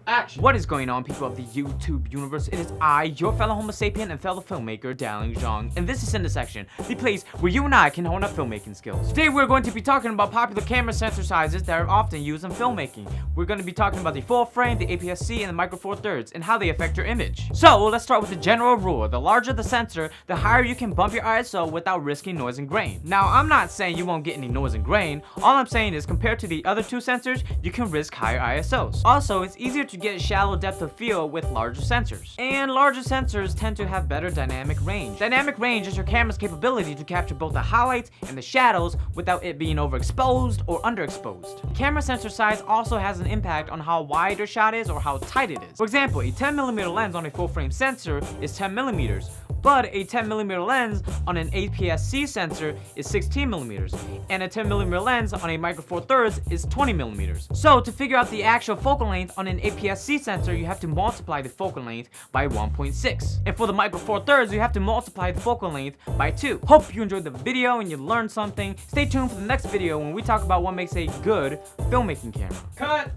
Action. What is going on, people of the YouTube universe? It is I, your fellow homosapien and fellow filmmaker, Dalen Xiong, and this is In the Section, the place where you and I can hone our filmmaking skills. Today we're going to be talking about popular camera sensor sizes that are often used in filmmaking. We're going to be talking about the full frame, the APS-C, and the micro four thirds, and how they affect your image. So let's start with the general rule. The larger the sensor, the higher you can bump your ISO without risking noise and grain. Now, I'm not saying you won't get any noise and grain. All I'm saying is compared to the other two sensors, you can risk higher ISOs. Also, it's easier to get a shallow depth of field with larger sensors. And larger sensors tend to have better dynamic range. Dynamic range is your camera's capability to capture both the highlights and the shadows without it being overexposed or underexposed. Camera sensor size also has an impact on how wide your shot is or how tight it is. For example, a 10mm lens on a full frame sensor is 10mm, but a 10mm lens on an APS-C sensor is 16mm, and a 10mm lens on a micro four thirds is 20mm. So to figure out the actual focal length on an APS-C sensor, you have to multiply the focal length by 1.6. And for the micro four thirds, you have to multiply the focal length by 2. Hope you enjoyed the video and you learned something. Stay tuned for the next video when we talk about what makes a good filmmaking camera. Cut.